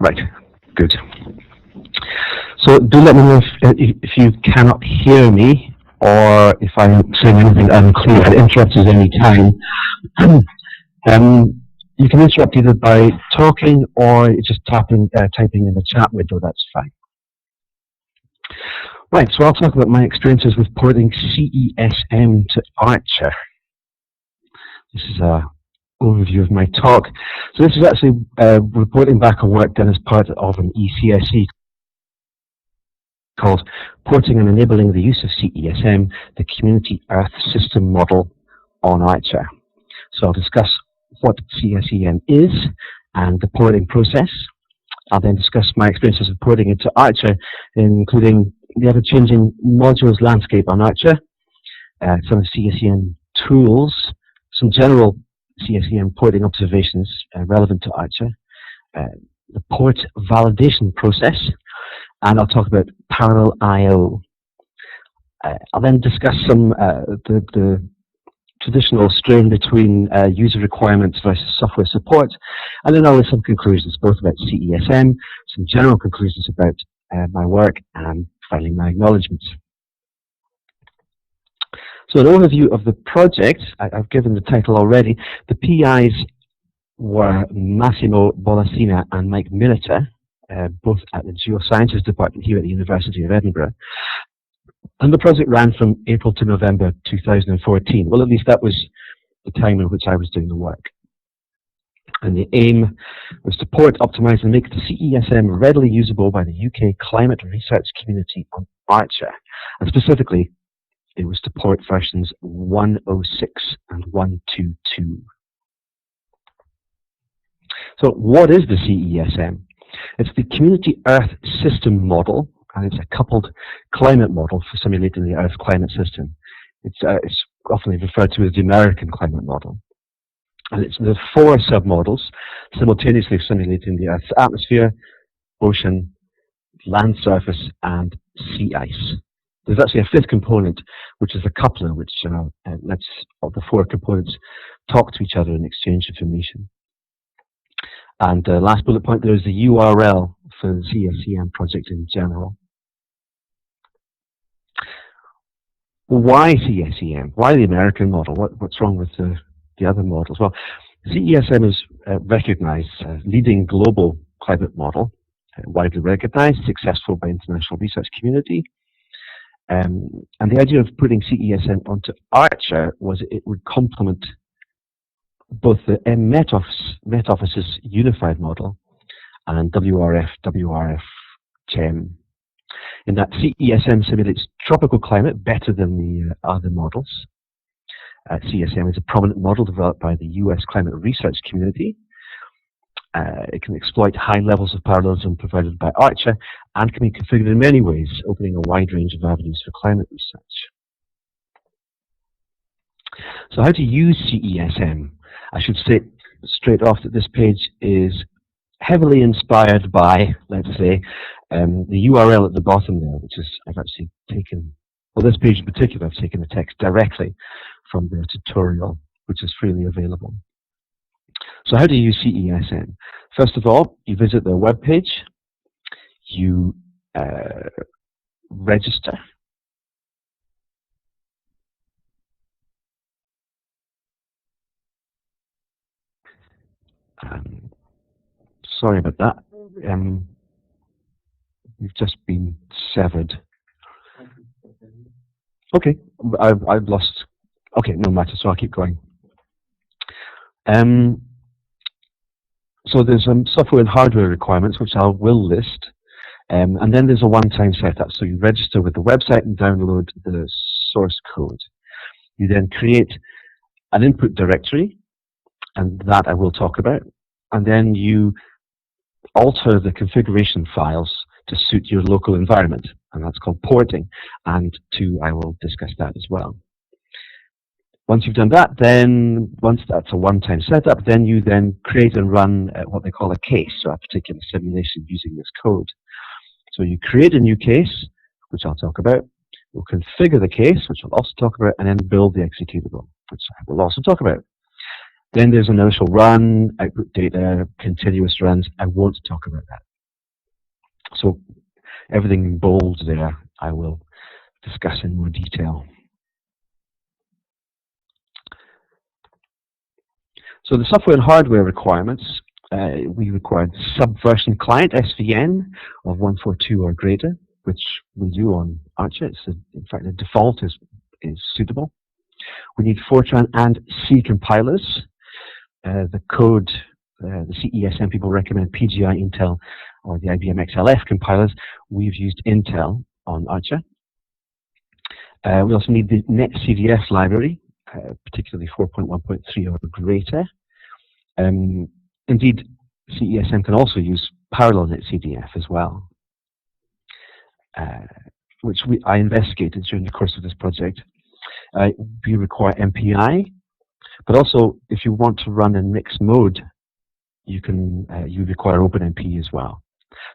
Right, good. So do let me know if you cannot hear me, or if I'm saying anything unclear and interrupt us any time. You can interrupt either by talking or just typing in the chat window, that's fine. Right, so I'll talk about my experiences with porting CESM to ARCHER. This is an overview of my talk. So this is actually reporting back on work done as part of an eCSE called Porting and Enabling the Use of CESM, the Community Earth System Model on ARCHER. So I'll discuss what CESM is and the porting process. I'll then discuss my experiences of porting into ARCHER, including the ever-changing modules landscape on ARCHER, some CESM tools, some general CESM porting observations relevant to ARCHER, the port validation process, and I'll talk about parallel I/O. I'll then discuss some the traditional strain between user requirements versus software support, and then I'll list some conclusions, both about CESM, some general conclusions about my work, and finally my acknowledgements. So an overview of the project, I've given the title already. The PIs were Massimo Bolasina and Mike Militer, both at the Geosciences department here at the University of Edinburgh. And the project ran from April to November 2014. Well, at least that was the time in which I was doing the work. And the aim was to port, optimize, and make the CESM readily usable by the UK climate research community on ARCHER. And specifically, it was to port versions 106 and 122. So what is the CESM? It's the Community Earth System Model, and it's a coupled climate model for simulating the Earth climate system. It's often referred to as the American climate model. And it's the 4 submodels simultaneously simulating the Earth's atmosphere, ocean, land surface, and sea ice. There's actually a 5th component, which is a coupler, which lets all the 4 components talk to each other and exchange information. And the last bullet point, there is the URL for the CESM project in general. Why CESM? Why the American model? What's wrong with the other models? Well, CESM is recognized as leading global climate model, widely recognized, successful by international research community. And the idea of putting CESM onto ARCHER was it would complement both the Met Office's unified model and WRF-GEM, in that CESM simulates tropical climate better than the other models. CESM is a prominent model developed by the US climate research community. It can exploit high levels of parallelism provided by ARCHER and can be configured in many ways, opening a wide range of avenues for climate research. So how to use CESM? I should say straight off that this page is heavily inspired by, let's say, the URL at the bottom there, which is, I've actually taken, well, this page in particular, I've taken the text directly from the tutorial, which is freely available. So how do you use CESM? First of all, you visit their web page, you register. Sorry about that. You've just been severed. Okay, I've lost. Okay, no matter. So I'll keep going. So there's some software and hardware requirements, which I will list, and then there's a one-time setup. So you register with the website and download the source code. You then create an input directory, and that I will talk about, and then you alter the configuration files to suit your local environment, and that's called porting, and I will discuss that as well. Once you've done that, then once that's a one-time setup, then you create and run what they call a case, so a particular simulation using this code. So you create a new case, which I'll talk about, we'll configure the case, which I'll also talk about, and then build the executable, which I will also talk about. Then there's an initial run, output data, continuous runs. I won't talk about that. So everything in bold there I will discuss in more detail. So the software and hardware requirements, we require subversion client SVN of 142 or greater, which we do on ARCHER. In fact, the default is suitable. We need Fortran and C compilers. The code, the CESM people recommend PGI, Intel, or the IBM XLF compilers. We've used Intel on ARCHER. We also need the NetCDF library, particularly 4.1.3 or greater. Indeed, CESM can also use parallel NetCDF as well, which I investigated during the course of this project. We require MPI, but also if you want to run in mixed mode, you require OpenMP as well.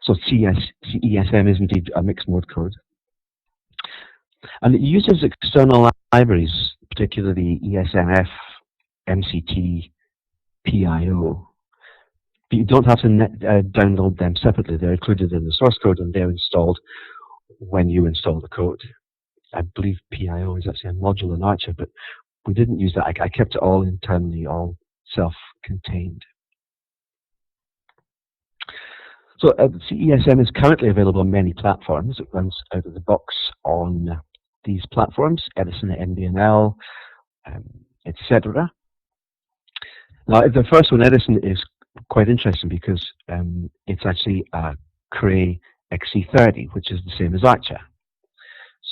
So CESM is indeed a mixed mode code. And it uses external libraries, particularly ESMF, MCT, PIO. But you don't have to download them separately. They're included in the source code and they're installed when you install the code. I believe PIO is actually a module in ARCHER, but we didn't use that. I kept it all internally, all self-contained. So CESM is currently available on many platforms. It runs out of the box on these platforms, Edison, NBNL, etc. Now, the first one, Edison, is quite interesting because it's actually a Cray XC30, which is the same as ARCHER.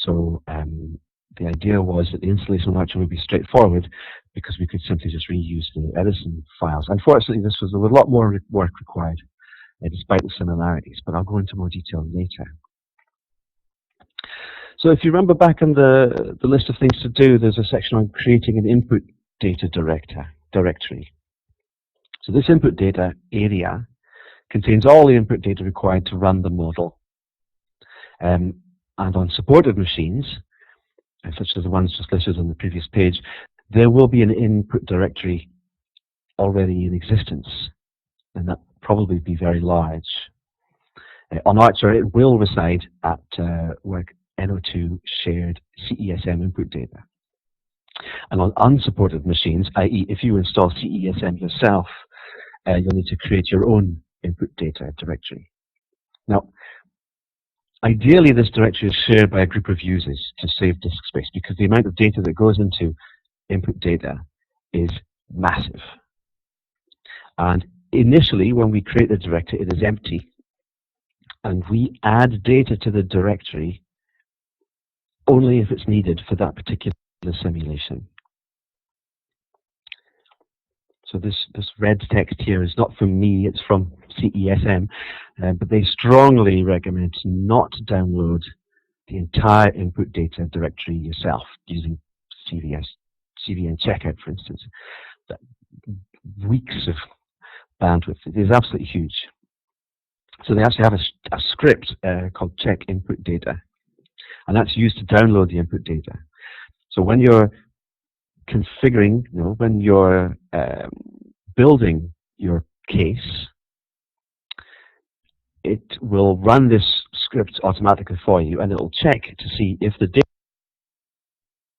So the idea was that the installation of ARCHER would be straightforward because we could simply just reuse the Edison files. Unfortunately, there was a lot more work required, despite the similarities, but I'll go into more detail later. So if you remember back in the list of things to do, there's a section on creating an input data directory. So this input data area contains all the input data required to run the model. And on supported machines, such as the ones just listed on the previous page, there will be an input directory already in existence, and that will probably be very large. On ARCHER, it will reside at work NO2 shared CESM input data. And on unsupported machines, i.e. if you install CESM yourself, you'll need to create your own input data directory. Now, ideally this directory is shared by a group of users to save disk space because the amount of data that goes into input data is massive. And initially, when we create the directory, it is empty. And we add data to the directory only if it's needed for that particular simulation. So this red text here is not from me, it's from CESM, but they strongly recommend not to download the entire input data directory yourself using CVN checkout, for instance. That weeks of bandwidth. It is absolutely huge. So they actually have a script called check input data, and that's used to download the input data. So when you're configuring, when you're building your case, it will run this script automatically for you, and it will check to see if the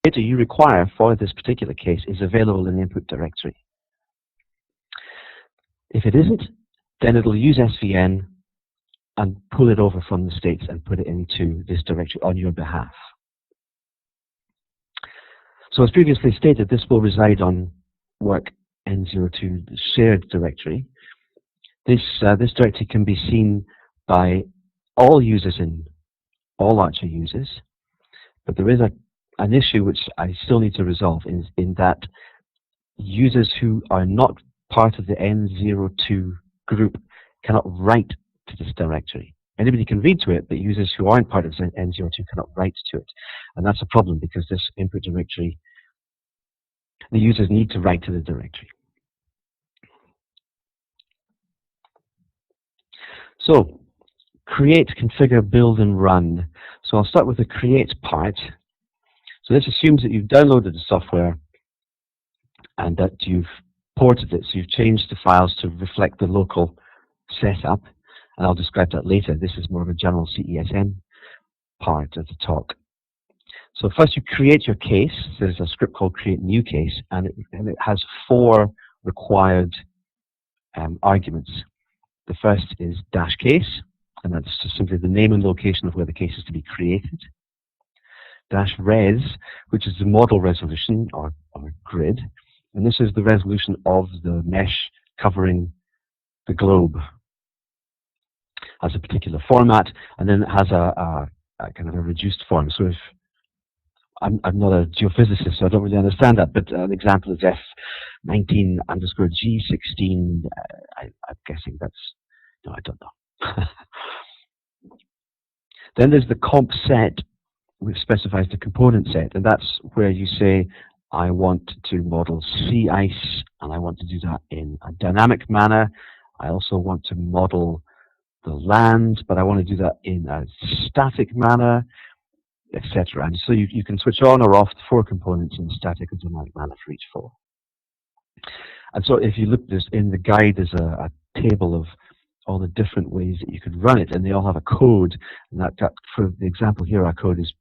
data you require for this particular case is available in the input directory. If it isn't, then it'll use SVN and pull it over from the states and put it into this directory on your behalf. So as previously stated, this will reside on work N02, the shared directory. This directory can be seen by all users in all ARCHER users, but there is an issue which I still need to resolve in that users who are not part of the N02 group cannot write to this directory. Anybody can read to it, but users who aren't part of N02 cannot write to it. And that's a problem because this input directory, the users need to write to the directory. So, create, configure, build, and run. So I'll start with the create part. So this assumes that you've downloaded the software and that you've ported it. So you've changed the files to reflect the local setup, and I'll describe that later. This is more of a general CESM part of the talk. So first you create your case. There's a script called create new case, and it has 4 required arguments. The first is dash case, and that's just simply the name and location of where the case is to be created. Dash res, which is the model resolution or grid, and this is the resolution of the mesh covering the globe. Has a particular format, and then it has a kind of a reduced form. So if I'm not a geophysicist, so I don't really understand that, but an example is F19_G16. I'm guessing that's, no, I don't know. Then there's the comp set, which specifies the component set, and that's where you say, I want to model sea ice, and I want to do that in a dynamic manner. I also want to model the land, but I want to do that in a static manner, etc. And so you can switch on or off the 4 components in a static and dynamic manner for each 4. And so if you look, there's in the guide, there's a table of all the different ways that you could run it, and they all have a code. And that for the example here, our code is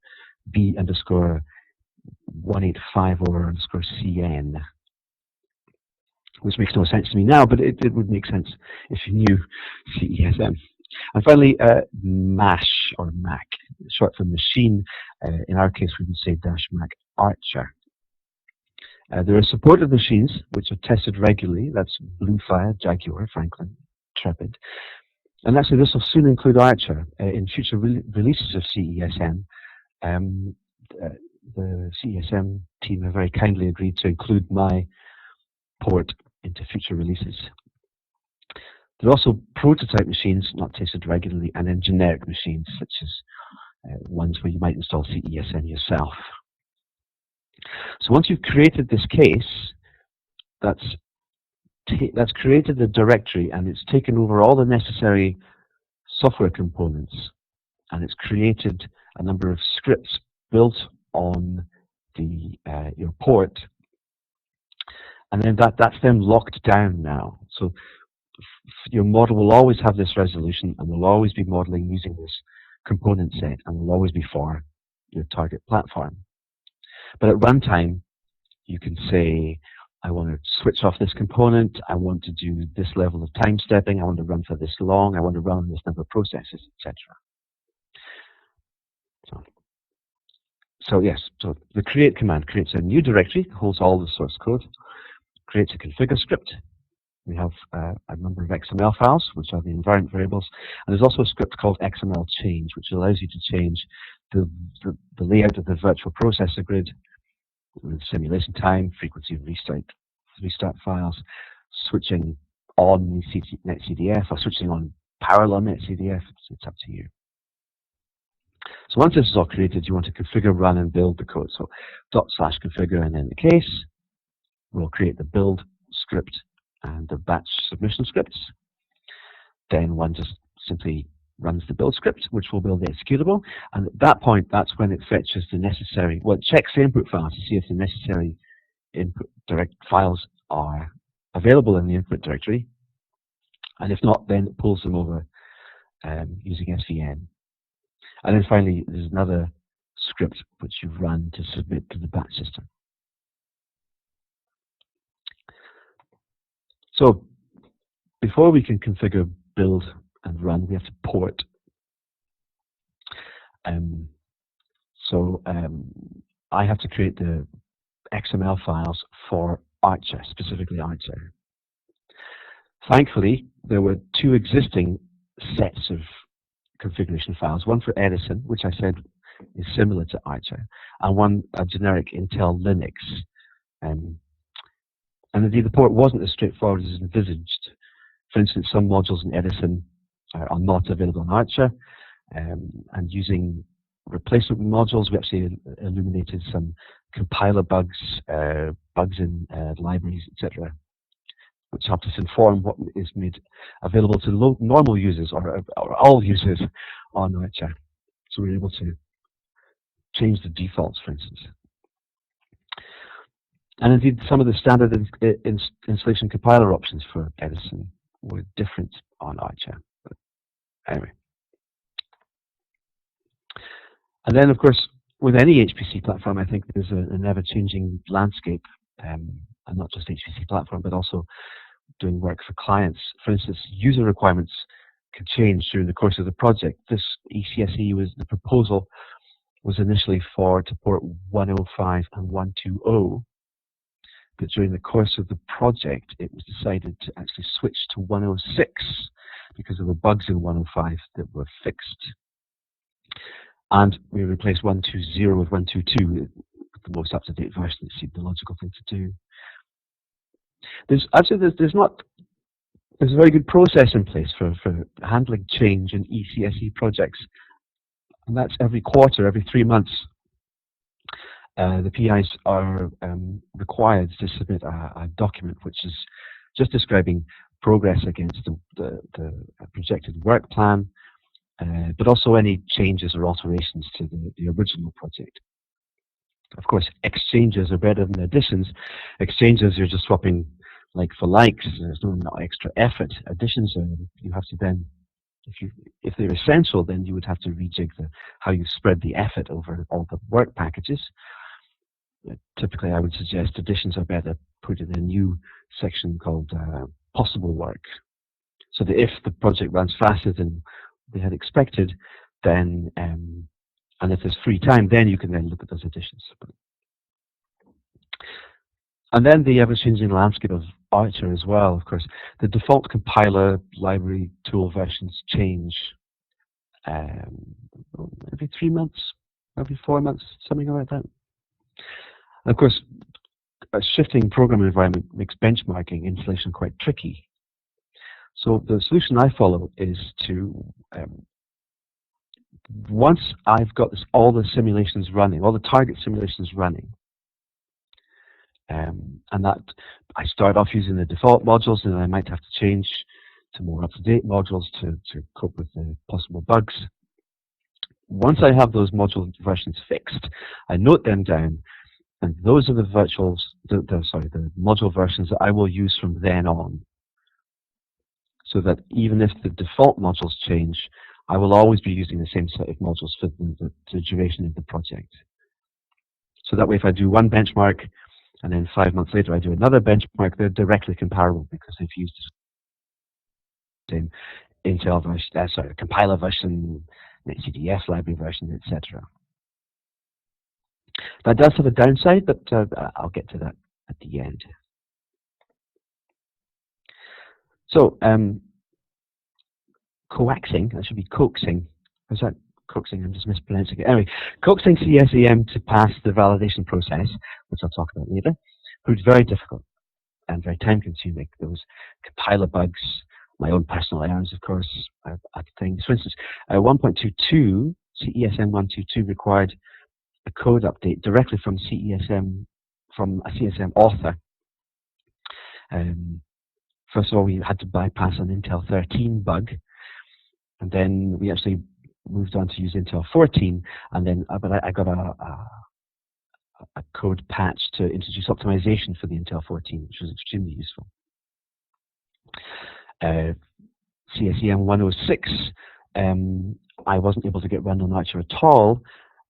B_1850_CN, which makes no sense to me now, but it would make sense if you knew CESM. And finally, MASH, or Mac, short for machine. In our case, we would say -Mac Archer. There are supported machines which are tested regularly. That's Bluefire, Jaguar, Franklin, Trepid. And actually, this will soon include Archer in future releases of CESM. The CESM team have very kindly agreed to include my port into future releases. There are also prototype machines not tested regularly, and then generic machines, such as ones where you might install CESM yourself. So once you've created this case, that's created the directory, and it's taken over all the necessary software components, and it's created a number of scripts built on the your port, and then that's then locked down now. So your model will always have this resolution, and will always be modeling using this component set, and will always be for your target platform. But at runtime, you can say, I want to switch off this component, I want to do this level of time stepping, I want to run for this long, I want to run this number of processes, etc. So yes, so the create command creates a new directory, holds all the source code, creates a configure script. We have a number of XML files, which are the environment variables, and there's also a script called XML change, which allows you to change the layout of the virtual processor grid with simulation time, frequency of restart files, switching on NetCDF or switching on parallel NetCDF. It's up to you. So once this is all created, you want to configure, run, and build the code. So /configure and then the case. We'll create the build script and the batch submission scripts. Then one just simply runs the build script, which will build the executable. And at that point, that's when it fetches the necessary, well, it checks the input files to see if the necessary input direct files are available in the input directory. And if not, then it pulls them over using SVN. And then finally, there's another script which you run to submit to the batch system. So before we can configure, build, and run, we have to port. I have to create the XML files for Archer, specifically Archer. Thankfully, there were 2 existing sets of configuration files, one for Edison, which I said is similar to Archer, and one a generic Intel Linux. And indeed, the port wasn't as straightforward as envisaged. For instance, some modules in Edison are not available in Archer, and using replacement modules, we actually illuminated some compiler bugs, bugs in libraries, etc., which helped us inform what is made available to normal users or all users on Archer. So we were able to change the defaults, for instance. And indeed, some of the standard installation compiler options for Edison were different on Archer. Anyway. And then, of course, with any HPC platform, I think there's an ever-changing landscape, and not just HPC platform, but also doing work for clients. For instance, user requirements could change during the course of the project. This eCSE the proposal was initially to port 105 and 120, but during the course of the project, it was decided to actually switch to 106 because of the bugs in 105 that were fixed. And we replaced 120 with 122, the most up-to-date version. It seemed the logical thing to do. There's a very good process in place for handling change in eCSE projects, and that's every quarter, every 3 months. The PIs are required to submit a document which is just describing progress against the projected work plan, but also any changes or alterations to the original project. Of course, exchanges are better than additions. Exchanges, you're just swapping like for likes. There's no extra effort. Additions, you have to then, if they're essential, then you would have to rejig how you spread the effort over all the work packages. Typically, I would suggest additions are better put in a new section called possible work, so that if the project runs faster than they had expected, then and if there's free time, then you can then look at those additions. And then the ever-changing landscape of ARCHER as well. Of course, the default compiler library tool versions change every 3 months, every 4 months, something like that. And of course, a shifting program environment makes benchmarking installation quite tricky. So the solution I follow is to, once I've got all the simulations running, all the target simulations running, and that I start off using the default modules, and I might have to change to more up-to-date modules to cope with the possible bugs. Once I have those module versions fixed, I note them down, and those are the module versions that I will use from then on. So that even if the default modules change, I will always be using the same set of modules for the duration of the project. So that way, if I do one benchmark, and then 5 months later I do another benchmark, they're directly comparable because they've used the same Intel version, compiler version, CDS library version, etc. That does have a downside, but I'll get to that at the end. So, coaxing, that should be coaxing. Is that coaxing? I'm just mispronouncing it. Anyway, coaxing CESM to pass the validation process, which I'll talk about later, proved very difficult and very time-consuming. There was compiler bugs, my own personal errors, of course, at things. For instance, 1.22, CESM 122 required a code update directly from CESM, from a CESM author. First of all, we had to bypass an Intel 13 bug, and then we actually moved on to use Intel 14, and then but I got a code patch to introduce optimization for the Intel 14, which was extremely useful. CSEM 106, I wasn't able to get run on Archer at all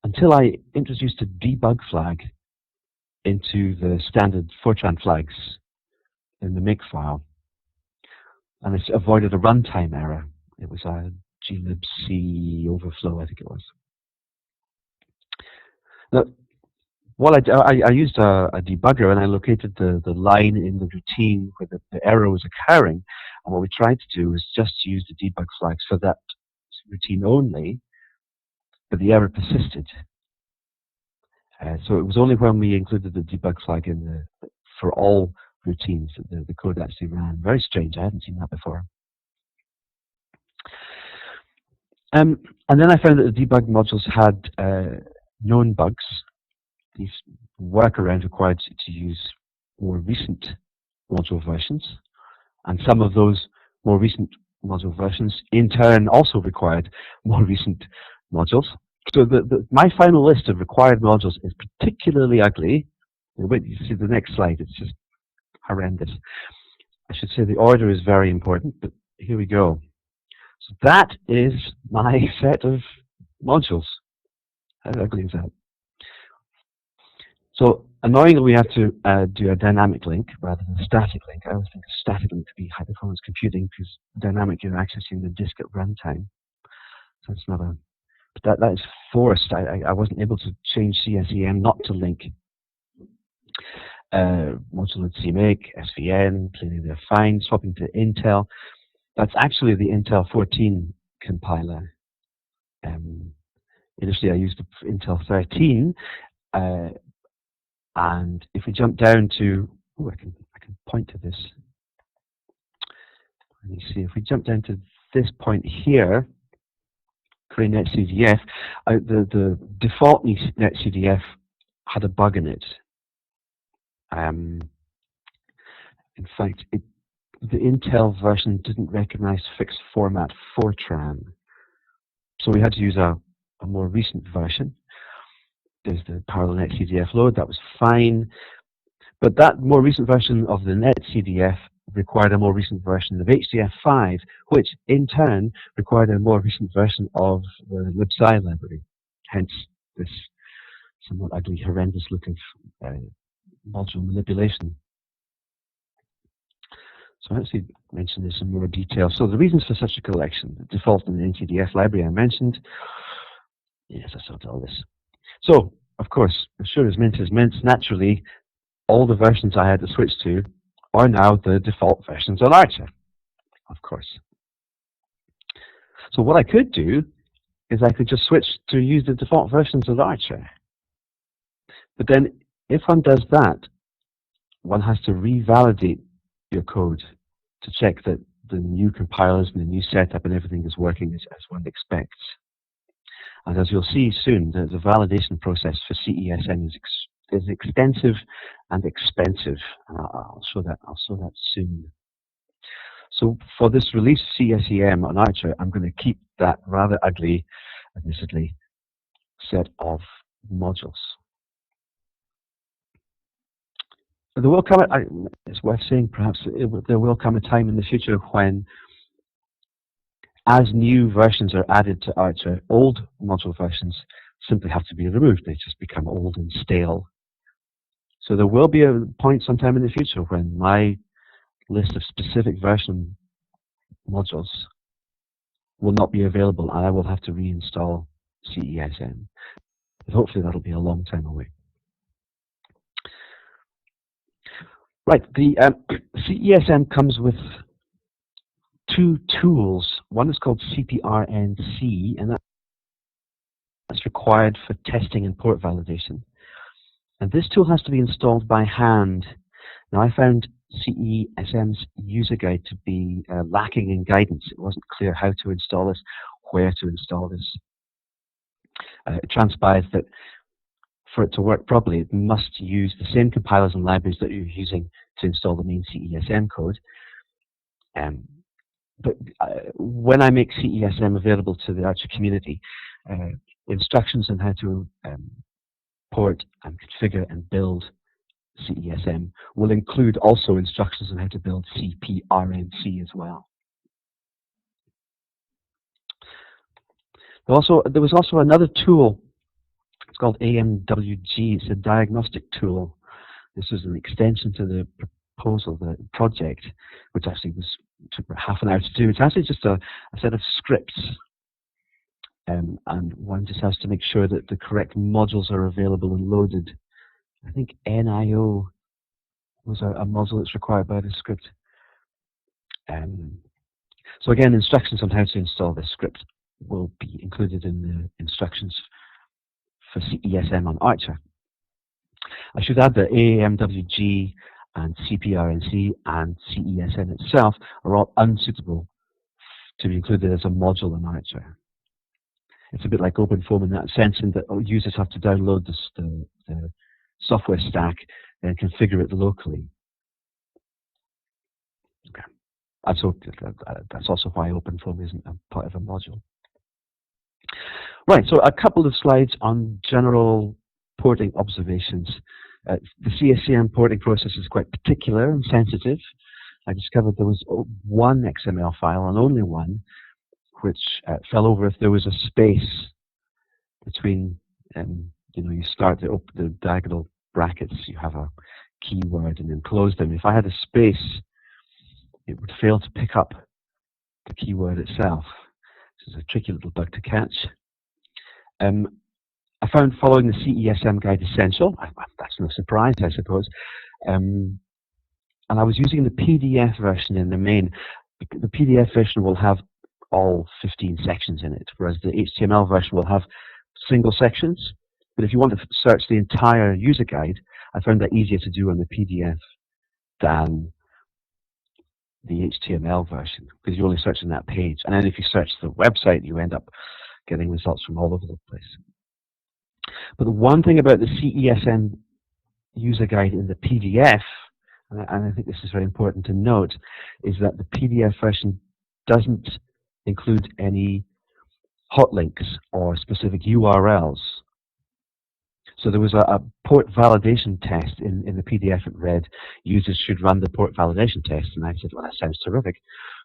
until I introduced a debug flag into the standard Fortran flags in the makefile, and it avoided a runtime error. It was a glibc overflow, I think it was. Now, what I used a debugger, and I located the line in the routine where the error was occurring. And what we tried to do was just use the debug flags for that routine only, but the error persisted. So it was only when we included the debug flag in for all routines that the code actually ran. Very strange. I hadn't seen that before. And then I found that the debug modules had known bugs. These workarounds required to use more recent module versions, and some of those more recent module versions in turn also required more recent modules. So my final list of required modules is particularly ugly. Wait, you see the next slide, it's just horrendous. I should say the order is very important, but here we go. So that is my set of modules. How ugly is that? So annoyingly, we have to do a dynamic link rather than a static link. I always think a static link to be high performance computing, because dynamic, you're accessing the disk at runtime. So it's not a, but that is forced. I wasn't able to change CSEM not to link module at CMake, SVN, clearly they're fine. Swapping to Intel. That's actually the Intel 14 compiler. Initially, I used the Intel 13, and if we jump down to, I can point to this. Let me see. If we jump down to this point here, create NetCDF, the default NetCDF had a bug in it. In fact, the Intel version didn't recognize fixed format Fortran, so we had to use a more recent version. There's the parallel NetCDF load, that was fine, but that more recent version of the NetCDF required a more recent version of HDF5, which in turn required a more recent version of the libsci library, hence this somewhat ugly, horrendous looking module manipulation. So I'll actually mention this in more detail. So the reasons for such a collection: the default in the NTDF library I mentioned. Yes, I sorted all this. So, of course, as sure as mint is mint, naturally, all the versions I had to switch to are now the default versions on Archer, of course. So what I could do is I could just switch to use the default versions of Archer. But then, if one does that, one has to revalidate your code to check that the new compilers and the new setup and everything is working as one expects. And as you'll see soon, the validation process for CESM is extensive and expensive. And I'll show that soon. So for this release CSEM on Archer, I'm going to keep that rather ugly, admittedly, set of modules. There will come it's worth saying perhaps there will come a time in the future when, as new versions are added to Archer, old module versions simply have to be removed. They just become old and stale. So there will be a point sometime in the future when my list of specific version modules will not be available, and I will have to reinstall CESM. But hopefully that'll be a long time away. Right, the CESM comes with two tools. One is called cprnc, and that's required for testing and port validation. And this tool has to be installed by hand. Now, I found CESM's user guide to be lacking in guidance. It wasn't clear how to install this, where to install this. It transpires that for it to work properly, it must use the same compilers and libraries that you're using to install the main CESM code. But when I make CESM available to the Archer community, instructions on how to port and configure and build CESM will include also instructions on how to build cprnc as well. There was also another tool. It's called AMWG. It's a diagnostic tool. This is an extension to the proposal, the project, which actually took about half an hour to do. It's actually just a set of scripts, and one just has to make sure that the correct modules are available and loaded. I think NIO was a module that's required by the script. So again, instructions on how to install this script will be included in the instructions for CESM on Archer. I should add that AMWG and cprnc and CESM itself are all unsuitable to be included as a module on Archer. It's a bit like OpenFOAM in that sense, in that users have to download the software stack and configure it locally. Okay. And so that's also why OpenFOAM isn't a part of a module. Right, so a couple of slides on general porting observations. The CSEM porting process is quite particular and sensitive. I discovered there was one XML file, and only one, which fell over if there was a space between, you start the diagonal brackets, you have a keyword and then close them. If I had a space, it would fail to pick up the keyword itself. This is a tricky little bug to catch. I found following the CESM guide essential. That's no surprise, I suppose. And I was using the PDF version in the main. The PDF version will have all 15 sections in it, whereas the HTML version will have single sections. But if you want to search the entire user guide, I found that easier to do on the PDF than the HTML version, because you're only searching that page. And then if you search the website, you end up getting results from all over the place. But the one thing about the CESM user guide in the PDF, and I think this is very important to note, is that the PDF version doesn't include any hot links or specific URLs. So there was a port validation test in the PDF. It read, users should run the port validation test. And I said, well, that sounds terrific.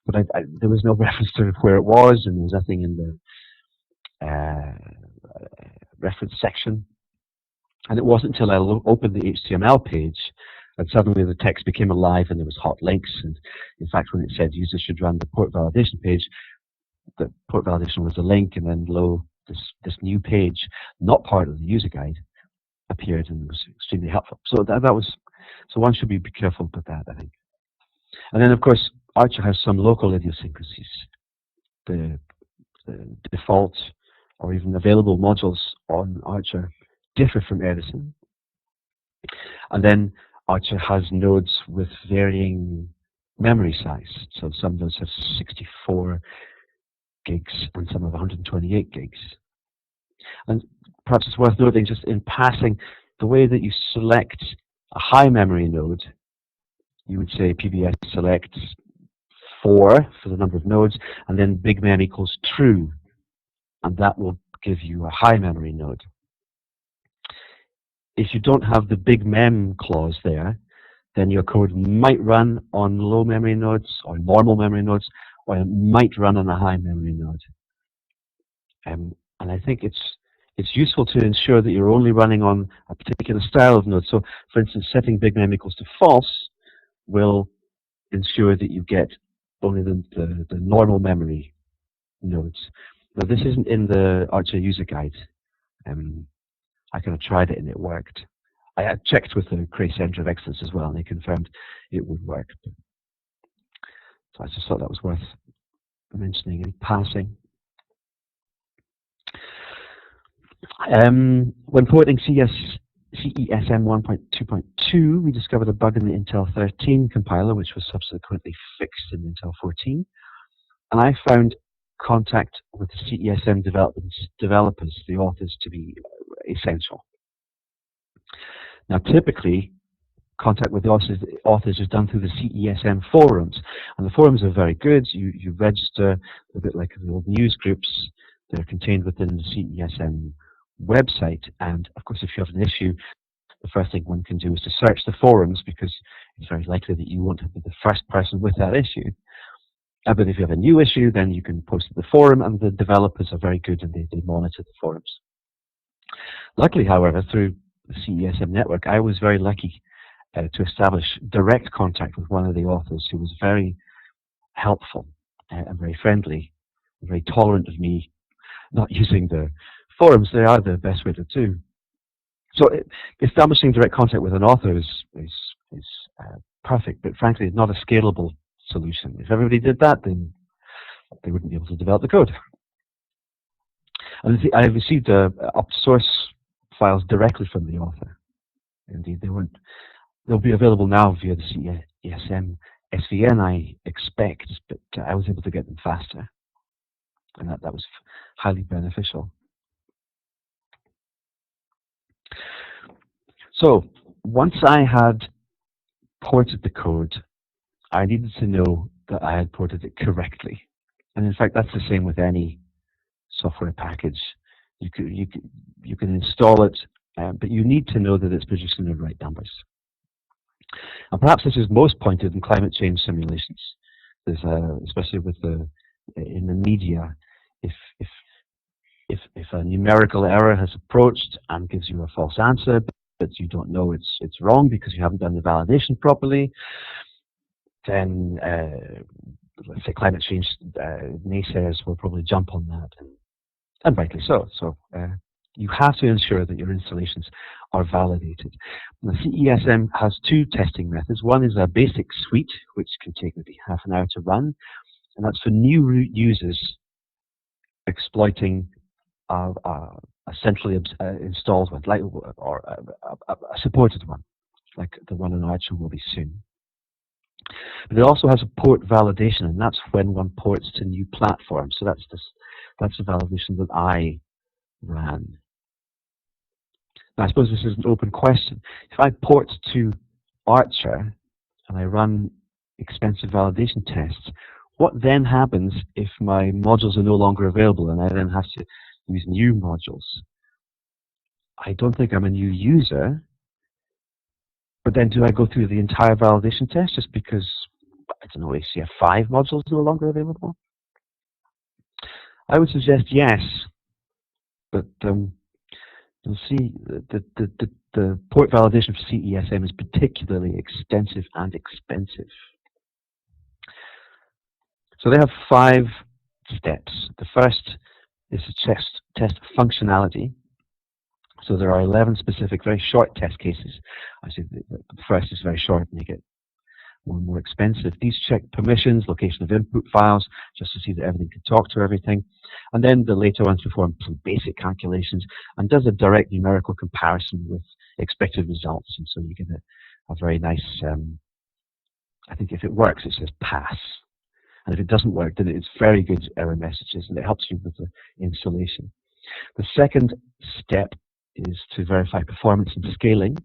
But there was no reference to where it was, and there was nothing in the reference section. And it wasn't until I opened the HTML page that suddenly the text became alive and there was hot links. And in fact, when it said users should run the port validation page, the port validation was a link, and then below this new page, not part of the user guide, appeared, and was extremely helpful. So so one should be careful about that, I think. And then, of course, Archer has some local idiosyncrasies. The default or even available modules on Archer differ from Edison. And then Archer has nodes with varying memory size. So some nodes have 64 gigs and some have 128 gigs. And perhaps it's worth noting, just in passing, the way that you select a high memory node, you would say PBS selects 4 for the number of nodes, and then big mem equals true, and that will give you a high memory node. If you don't have the big mem clause there, then your code might run on low memory nodes or normal memory nodes, or it might run on a high memory node. And I think it's useful to ensure that you're only running on a particular style of node. So, for instance, setting big mem equals to false will ensure that you get only the normal memory nodes. Now, this isn't in the Archer user guide. I kind of tried it and it worked. I had checked with the Cray Center of Excellence as well, and they confirmed it would work. So I just thought that was worth mentioning in passing. When porting CESM 1.2.2, we discovered a bug in the Intel 13 compiler, which was subsequently fixed in Intel 14. And I found contact with the CESM developers, the authors, to be essential. Now, typically, contact with the authors is done through the CESM forums, and the forums are very good. You register a bit like the old news groups. They're contained within the CESM website, and of course, if you have an issue, the first thing one can do is to search the forums, because it's very likely that you won't be the first person with that issue. But if you have a new issue, then you can post to the forum, and the developers are very good, and they monitor the forums. Luckily, however, through the CESM network, I was very lucky to establish direct contact with one of the authors, who was very helpful and very friendly, and very tolerant of me not using the forums. They are the best way to do. So establishing direct contact with an author is perfect, but frankly, it's not a scalable solution. If everybody did that, then they wouldn't be able to develop the code. And I received up-source files directly from the author. Indeed, they'll be available now via the CESM SVN, I expect, but I was able to get them faster, and that was highly beneficial. So once I had ported the code, I needed to know that I had ported it correctly. And in fact, that's the same with any software package. You can install it, but you need to know that it's producing the right numbers. And perhaps this is most pointed in climate change simulations. There's especially with the in the media, if a numerical error has approached and gives you a false answer, but you don't know it's wrong because you haven't done the validation properly, then let's say climate change naysayers will probably jump on that, and rightly so. So you have to ensure that your installations are validated. And the CESM has two testing methods. One is a basic suite, which can take maybe half an hour to run, and that's for new users exploiting a centrally installed one, like, or a supported one, like the one in ARCHER will be soon. But it also has a port validation, and that's when one ports to new platforms. So that's the validation that I ran. Now, I suppose this is an open question. If I port to ARCHER and I run expensive validation tests, what then happens if my modules are no longer available and I then have to use new modules? I don't think I'm a new user, but then do I go through the entire validation test just because, I don't know, ACF 5 modules no longer available? I would suggest yes, but you'll see the port validation for CESM is particularly extensive and expensive. So they have 5 steps. The first is to test functionality. So there are 11 specific, very short test cases. I say the first is very short, and you get more and more expensive. These check permissions, location of input files, just to see that everything can talk to everything. And then the later ones perform some basic calculations and does a direct numerical comparison with expected results. And so you get a very nice, I think if it works, it says pass. And if it doesn't work, then it's very good error messages, and it helps you with the installation. The second step is to verify performance and scaling.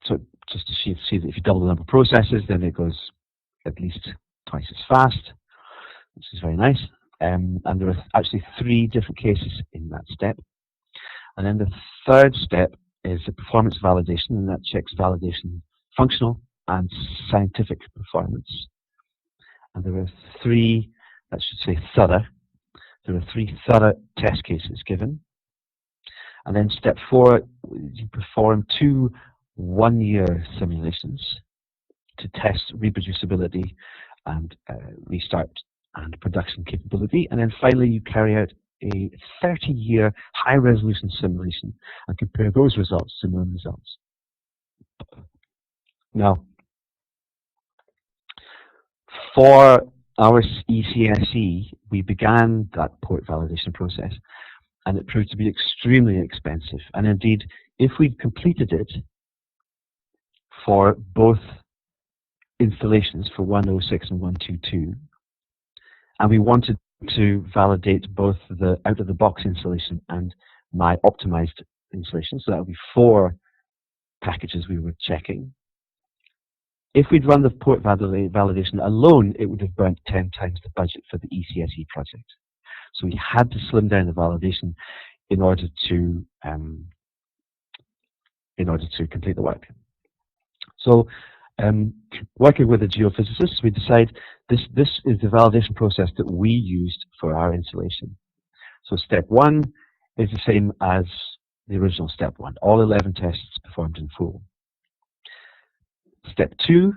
So just to see that if you double the number of processes, then it goes at least twice as fast, which is very nice. And there are actually 3 different cases in that step. And then the third step is the performance validation, and that checks validation functional and scientific performance. And there are 3, that should say thorough. There are 3 thorough test cases given. And then step 4, you perform 2 one-year simulations to test reproducibility and restart and production capability. And then finally, you carry out a 30-year high-resolution simulation and compare those results to known results. Now, for our eCSE, we began that port validation process, and it proved to be extremely expensive. And indeed, if we'd completed it for both installations, for 106 and 122, and we wanted to validate both the out-of-the-box installation and my optimized installation, so that would be 4 packages we were checking. If we'd run the port validation alone, it would have burnt 10 times the budget for the eCSE project. So we had to slim down the validation in order to complete the work. So working with a geophysicist, we decide this is the validation process that we used for our installation. So step 1 is the same as the original step 1. All 11 tests performed in full. Step 2,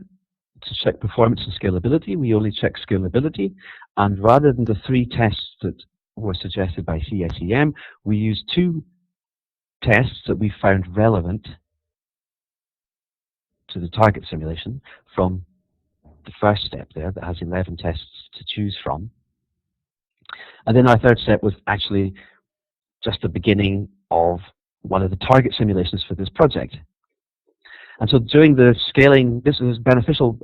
to check performance and scalability, we only check scalability, and rather than the 3 tests that were suggested by CSEM, we used 2 tests that we found relevant to the target simulation from the first step there that has 11 tests to choose from. And then our third step was actually just the beginning of one of the target simulations for this project. And so during the scaling, this was beneficial,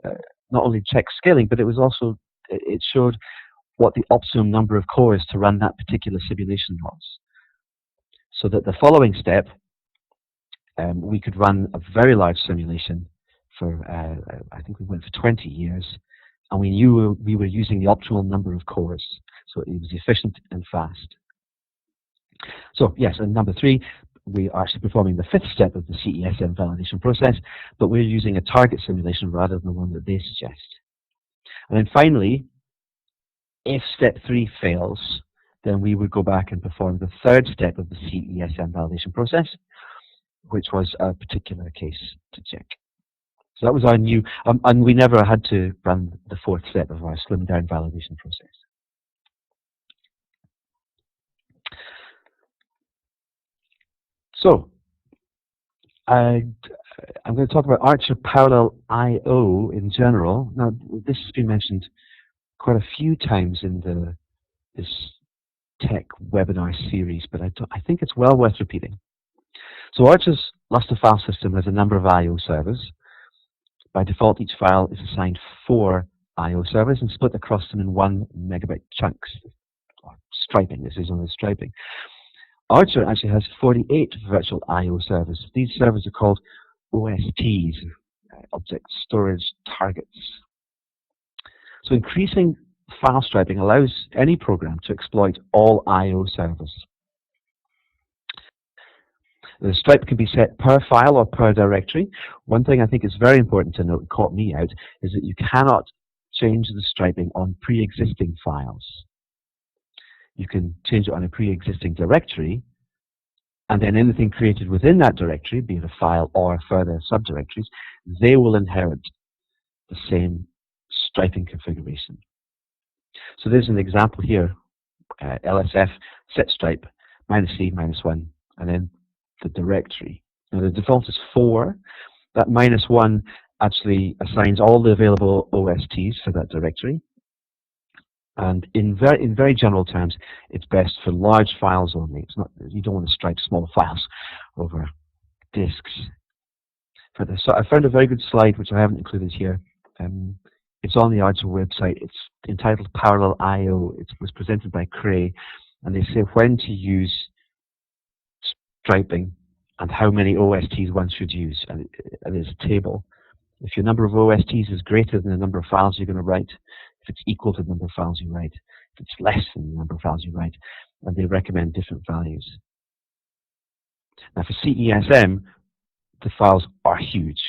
not only check scaling, but it was also, it showed what the optimum number of cores to run that particular simulation was. So that the following step, we could run a very large simulation for, I think we went for 20 years, and we knew we were using the optimal number of cores, so it was efficient and fast. So yes, and number 3, we are actually performing the 5th step of the CESM validation process, but we're using a target simulation rather than the one that they suggest. And then finally, if step 3 fails, then we would go back and perform the third step of the CESM validation process, which was a particular case to check. So that was our new, and we never had to run the fourth step of our slimmed down validation process. So, I'm going to talk about Archer Parallel IO in general. Now, this has been mentioned quite a few times in this tech webinar series, but I think it's well worth repeating. So Archer's Lustre file system has a number of IO servers. By default, each file is assigned 4 IO servers and split across them in 1 megabyte chunks. Or striping, this is only striping. Archer actually has 48 virtual IO servers. These servers are called OSTs, Object Storage Targets. So increasing file striping allows any program to exploit all IO servers. The stripe can be set per file or per directory. One thing I think is very important to note, and caught me out, is that you cannot change the striping on pre-existing files. You can change it on a pre-existing directory, and then anything created within that directory, be it a file or further subdirectories, they will inherit the same striping configuration. So there's an example here, LSF set stripe -C -1, and then the directory. Now the default is 4. That -1 actually assigns all the available OSTs for that directory. And in very general terms, it's best for large files only. It's not, you don't want to stripe small files over disks. For this, so I found a very good slide which I haven't included here. It's on the Archer website. It's entitled Parallel IO. It was presented by Cray, and they say when to use striping and how many OSTs one should use. And there's a table. If your number of OSTs is greater than the number of files you're going to write, if it's equal to the number of files you write, if it's less than the number of files you write, and they recommend different values. Now for CESM, the files are huge,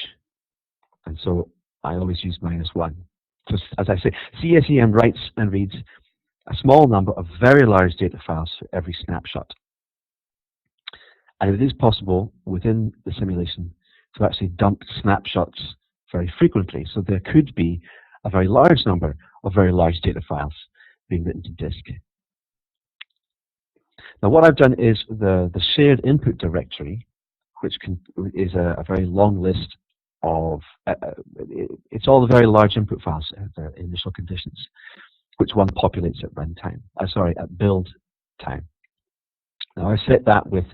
and so I always use -1. So as I say, CSEM writes and reads a small number of very large data files for every snapshot. And it is possible within the simulation to actually dump snapshots very frequently. So there could be a very large number of very large data files being written to disk. Now what I've done is the shared input directory, which is a very long list of, it's all the very large input files, the initial conditions, which one populates at runtime, at build time. Now I set that with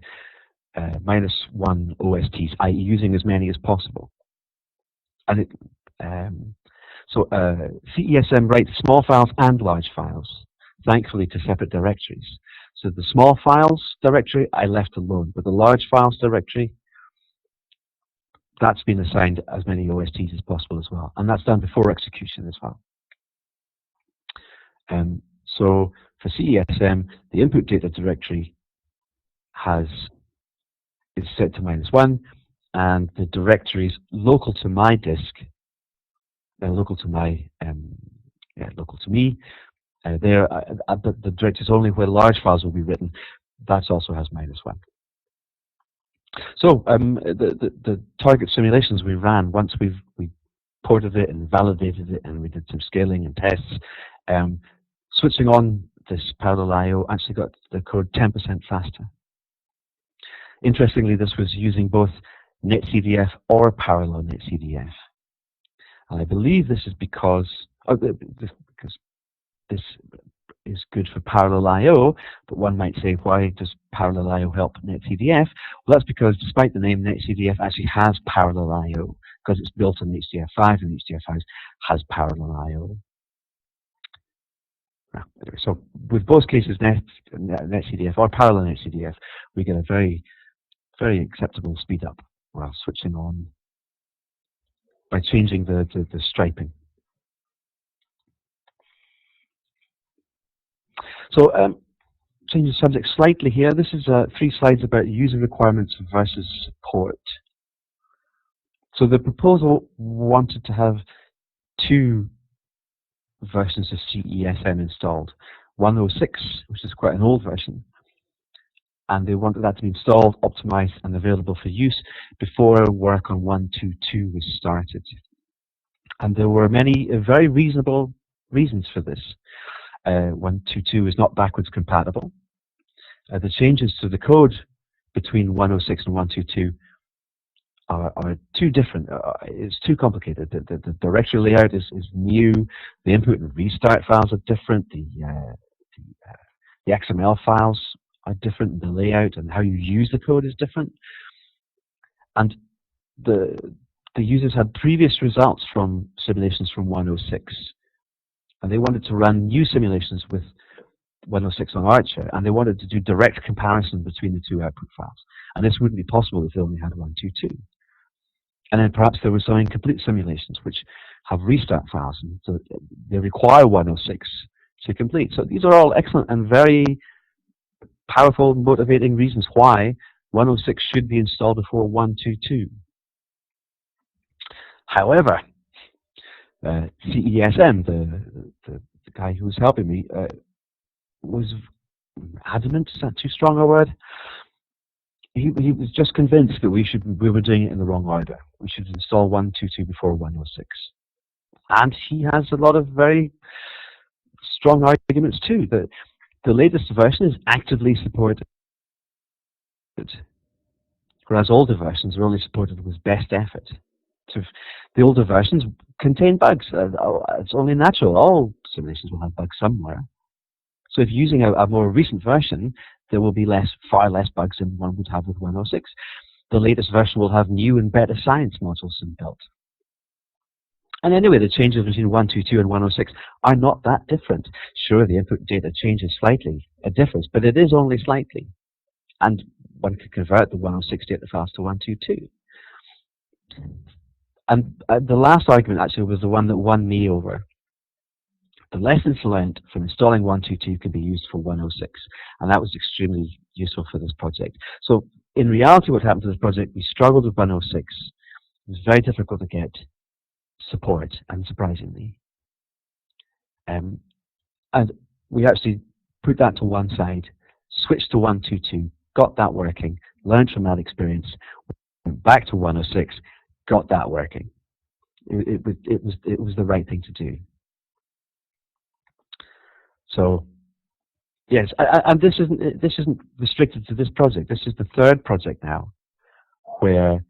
-1 OSTs, i.e. using as many as possible. And CESM writes small files and large files, thankfully to separate directories. So the small files directory I left alone, but the large files directory, that's been assigned as many OSTs as possible as well. And that's done before execution as well. So for CESM, the input data directory is set to -1, and the directories local to my disk, local to me, the directories only where large files will be written. That also has -1. So the target simulations we ran once we ported it and validated it, and we did some scaling and tests. Switching on this parallel IO actually got the code 10% faster. Interestingly, this was using both NetCDF or parallel NetCDF. And I believe this is because this is good for parallel IO, but one might say, why does parallel IO help NetCDF? Well, that's because despite the name, NetCDF actually has parallel IO, because it's built on HDF5, and HDF5 has parallel IO. Anyway, so with both cases, NetCDF or parallel NetCDF, we get a very acceptable speed up while switching on by changing the striping. So changing the subject slightly here, this is 3 slides about user requirements versus support. So the proposal wanted to have 2 versions of CESM installed. 106, which is quite an old version, and they wanted that to be installed, optimized, and available for use before work on 122 was started. And there were many very reasonable reasons for this. 122 is not backwards compatible. The changes to the code between 106 and 122 are too different. It's too complicated. The directory layout is new. The input and restart files are different. The XML files are different. The layout and how you use the code is different. And the users had previous results from simulations from 106, and they wanted to run new simulations with 106 on Archer, and they wanted to do direct comparison between the two output files. And this wouldn't be possible if they only had 122. And then perhaps there were some incomplete simulations which have restart files, and so they require 106 to complete. So these are all excellent and very powerful, motivating reasons why 106 should be installed before 122. However, CESM, the guy who was helping me, was adamant. Is that too strong a word? He was just convinced that we were doing it in the wrong order. We should install 122 before 106. And he has a lot of very strong arguments too. That the latest version is actively supported, whereas older versions are only supported with best effort. So the older versions contain bugs. It's only natural. All simulations will have bugs somewhere. So if you're using a more recent version, there will be far less bugs than one would have with 106. The latest version will have new and better science modules inbuilt. And anyway, the changes between 122 and 106 are not that different. Sure, the input data changes slightly, it differs, but it is only slightly. And one can convert the 106 data files to 122. And the last argument actually was the one that won me over. The lessons learned from installing 122 can be used for 106, and that was extremely useful for this project. So in reality, what happened to this project, we struggled with 106. It was very difficult to get support, unsurprisingly. And we actually put that to one side, switched to 122, got that working, learned from that experience, went back to 106, got that working. It was the right thing to do. So yes, and this isn't restricted to this project. This is the third project now where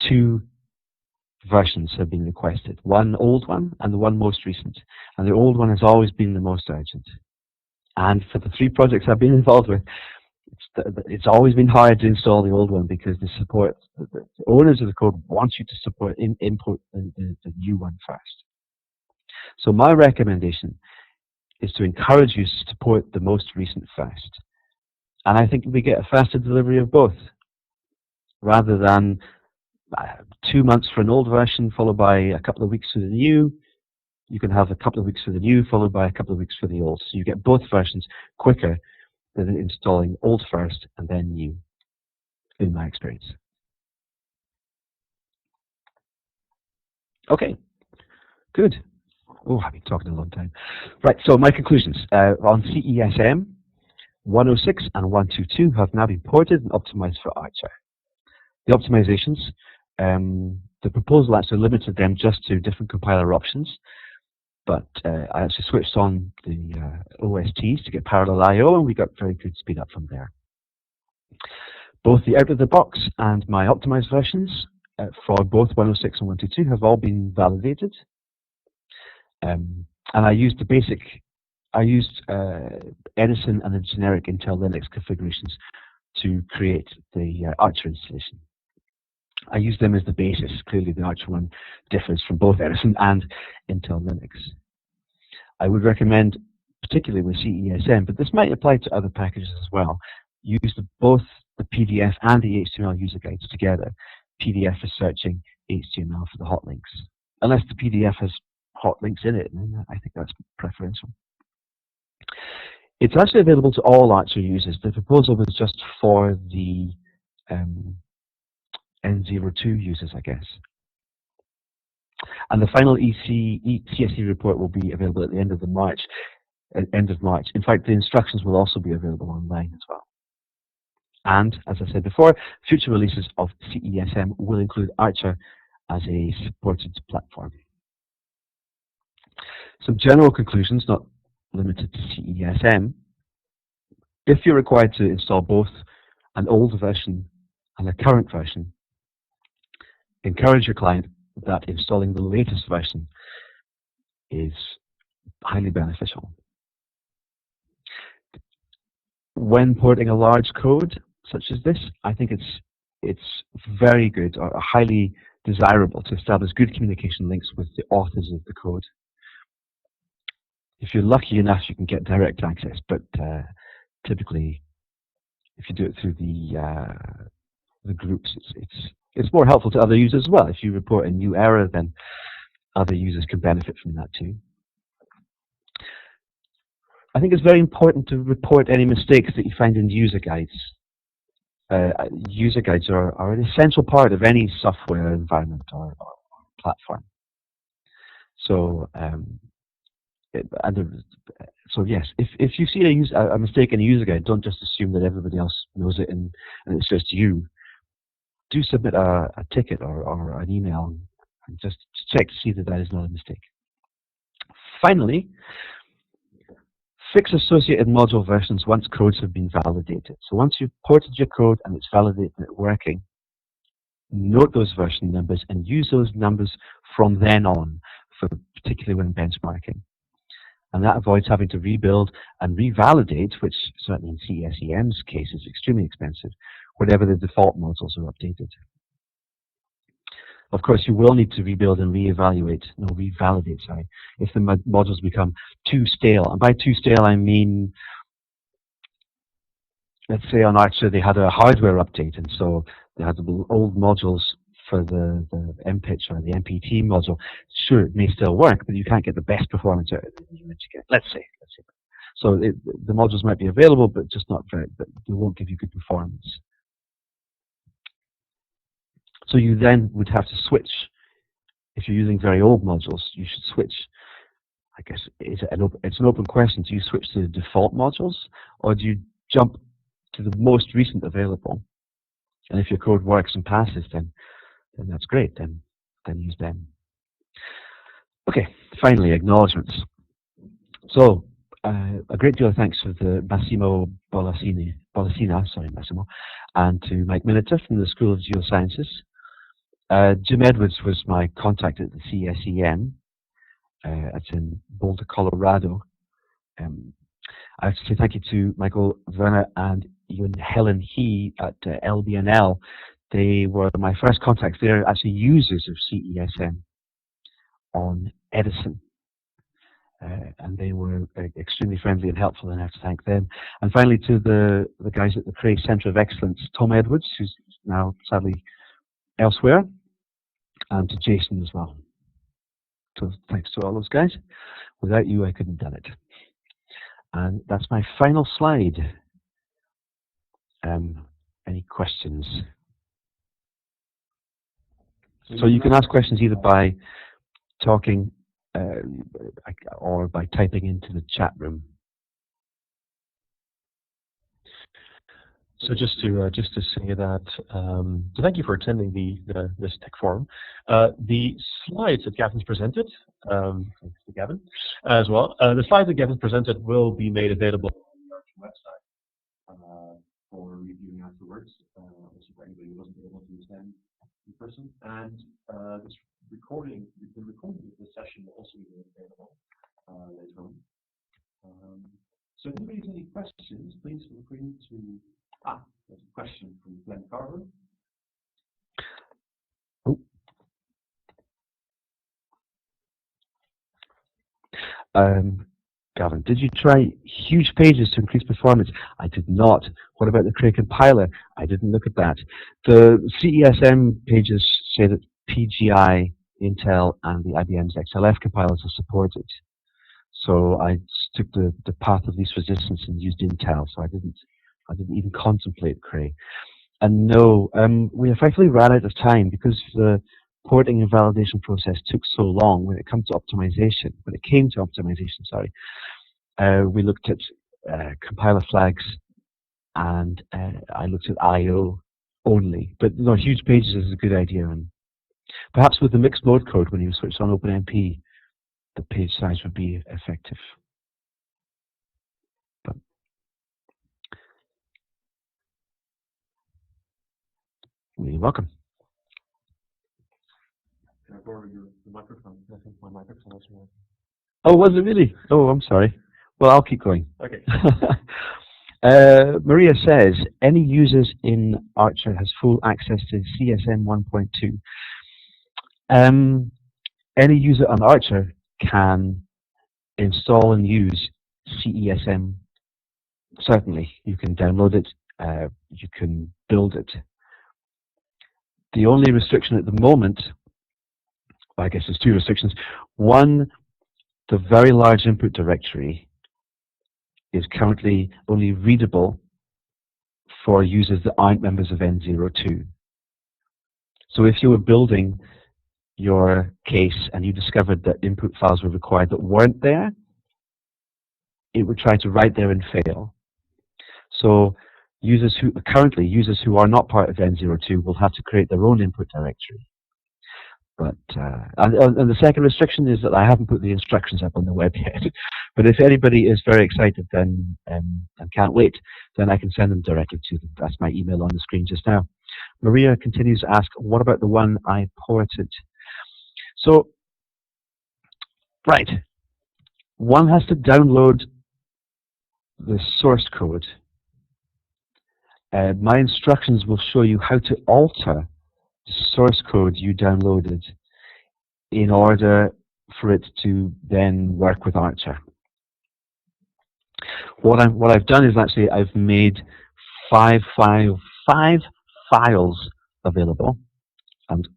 two versions have been requested. One old one and the one most recent. And the old one has always been the most urgent. And for the three projects I've been involved with, it's always been hard to install the old one because the owners of the code want you to support import the new one first. So my recommendation is to encourage you to support the most recent first. And I think we get a faster delivery of both, rather than 2 months for an old version followed by a couple of weeks for the new. You can have a couple of weeks for the new followed by a couple of weeks for the old. So you get both versions quicker than installing old first and then new, in my experience. Okay, good. Oh, I've been talking a long time. Right, so my conclusions. On CESM, 106 and 122 have now been ported and optimized for Archer. The optimizations, the proposal actually limited them just to different compiler options, but I actually switched on the OSTs to get parallel I/O, and we got very good speed up from there. Both the out of the box and my optimized versions for both 106 and 122 have all been validated. And I used Edison and the generic Intel Linux configurations to create the Archer installation. I used them as the basis. Clearly the Archer one differs from both Edison and Intel Linux. I would recommend, particularly with CESM, but this might apply to other packages as well, use both the PDF and the HTML user guides together. PDF for searching, HTML for the hot links. Unless the PDF has hot links in it, and I think that's preferential. It's actually available to all Archer users. The proposal was just for the N02 users, I guess. And the final CSE report will be available at the end of March. In fact, the instructions will also be available online as well. And as I said before, future releases of CESM will include ARCHER as a supported platform. Some general conclusions, not limited to CESM. If you're required to install both an old version and a current version, encourage your client that installing the latest version is highly beneficial. When porting a large code such as this, I think it's very good or highly desirable to establish good communication links with the authors of the code. If you're lucky enough, you can get direct access, but typically, if you do it through the groups, it's more helpful to other users as well. If you report a new error, then other users can benefit from that too. I think it's very important to report any mistakes that you find in user guides. User guides are an essential part of any software environment or platform. So, so yes, if you see a mistake in a user guide, don't just assume that everybody else knows it and it's just you. Do submit a ticket or an email and just check to see that that is not a mistake. Finally, fix associated module versions once codes have been validated. So once you've ported your code and it's validated and it's working, note those version numbers and use those numbers from then on, particularly when benchmarking. And that avoids having to rebuild and revalidate, which certainly in CESEM's case is extremely expensive, whenever the default modules are updated. Of course, you will need to rebuild and revalidate, sorry, if the modules become too stale. And by too stale, I mean, let's say on ARCHER they had a hardware update, and so they had the old modules for the MPitch or the MPT module. Sure, it may still work, but you can't get the best performance out of it you meant to get. Let's say. So the modules might be available, but just not very, but they won't give you good performance. So you then would have to switch. If you're using very old modules, you should switch. I guess it's an open question. Do you switch to the default modules, or do you jump to the most recent available? And if your code works and passes, then that's great. Then use them. Okay. Finally, acknowledgements. So a great deal of thanks to the Massimo Bolacina, sorry, Massimo, and to Mike Miniter from the School of GeoSciences. Jim Edwards was my contact at the CSEM. That's in Boulder, Colorado. I have to say thank you to Michael Werner and Helen He at LBNL. They were my first contacts. They're actually users of CESM on Edison. And they were extremely friendly and helpful, and I have to thank them. And finally to the guys at the Cray Centre of Excellence, Tom Edwards, who's now sadly elsewhere, and to Jason as well. So thanks to all those guys. Without you, I couldn't have done it. And that's my final slide. Any questions? So you can ask questions either by talking or by typing into the chat room. So just to say that, so thank you for attending this tech forum. The slides that Gavin's presented, thanks to Gavin as well. The slides that Gavin presented will be made available on the ARCHER website for reviewing afterwards. Also for anybody who wasn't able to attend in person. And the recording of this session will also be made available later on. So if anybody has any questions, please feel free to. There's a question from Glenn Carver. Gavin, did you try huge pages to increase performance? I did not. What about the Cray compiler? I didn't look at that. The CESM pages say that PGI, Intel, and the IBM's XLF compilers are supported. So I took the path of least resistance and used Intel, so I didn't even contemplate Cray. And no, we effectively ran out of time because the porting and validation process took so long when it came to optimization. Sorry, we looked at compiler flags, and I looked at I/O only. But no, huge pages is a good idea, and perhaps with the mixed mode code, when you switch on OpenMP, the page size would be effective. But you're welcome. Can I borrow your microphone? I think my microphone was more. Oh, was it really? Oh, I'm sorry. Well, I'll keep going. Okay. Maria says, any users in Archer has full access to CSM 1.2. Any user on Archer can install and use CESM. Certainly, you can download it, you can build it. The only restriction at the moment, I guess there's two restrictions. One, the very large input directory is currently only readable for users that aren't members of N02. So if you were building your case and you discovered that input files were required that weren't there, it would try to write there and fail. So users who are not part of N02 will have to create their own input directory. But and the second restriction is that I haven't put the instructions up on the web yet. But if anybody is very excited then and can't wait, then I can send them directly to them. That's my email on the screen just now. Maria continues to ask, what about the one I ported? So, right, one has to download the source code. My instructions will show you how to alter source code you downloaded in order for it to then work with Archer. What I've done is actually I've made five files available, and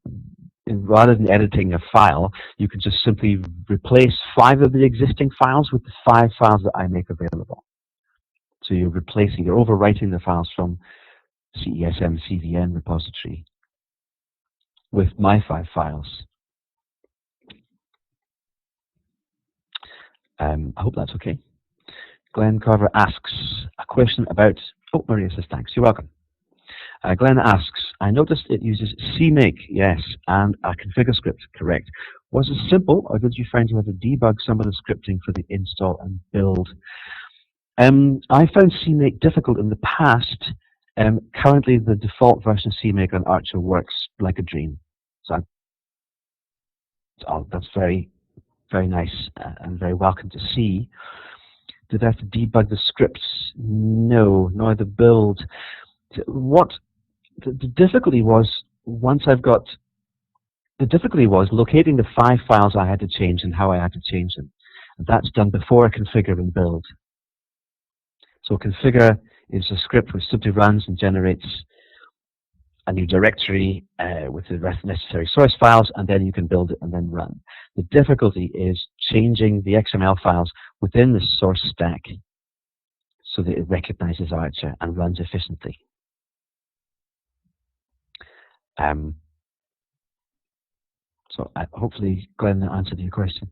rather than editing a file, you can just simply replace 5 of the existing files with the 5 files that I make available. So you're overwriting the files from CESM CVN repository with my 5 files. I hope that's okay. Glenn Carver asks a question about, oh, Maria says thanks, you're welcome. Glenn asks, I noticed it uses CMake, yes, and a configure script, correct. Was it simple, or did you find you had to debug some of the scripting for the install and build? I found CMake difficult in the past. Currently, the default version of CMake on Archer works like a dream. So that's very, very nice and very welcome to see. Did I have to debug the scripts? No, nor the build. What the difficulty was, the difficulty was locating the 5 files I had to change and how I had to change them. And that's done before configure and build. So configure is a script which simply runs and generates a new directory with the necessary source files, and then you can build it and then run. The difficulty is changing the XML files within the source stack so that it recognizes Archer and runs efficiently. So hopefully, Glenn answered your question.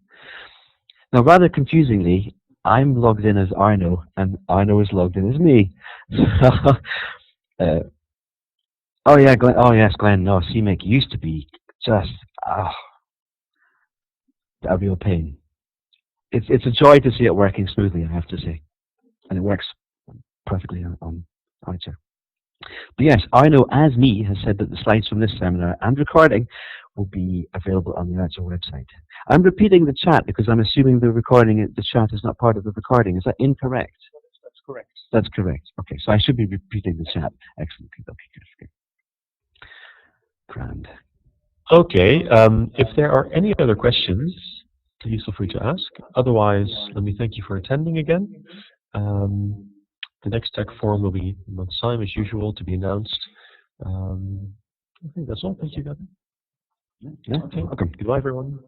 Now, rather confusingly, I'm logged in as Arno, and Arno is logged in as me. Oh yeah, Glenn. Oh yes, Glenn. No, CMake used to be just a real pain. It's a joy to see it working smoothly, I have to say, and it works perfectly on Archer. But yes, Arno as me has said that the slides from this seminar and recording will be available on the Archer website. I'm repeating the chat because I'm assuming the chat is not part of the recording. Is that incorrect? That's correct. That's correct. Okay, so I should be repeating the chat. Excellent. Okay, good. Grand. Okay, if there are any other questions, please feel free to ask. Otherwise, let me thank you for attending again. The next Tech Forum will be in a month's time, as usual, to be announced. I think that's all. Thank you, Gavin. Yeah, okay. welcome. Goodbye, everyone.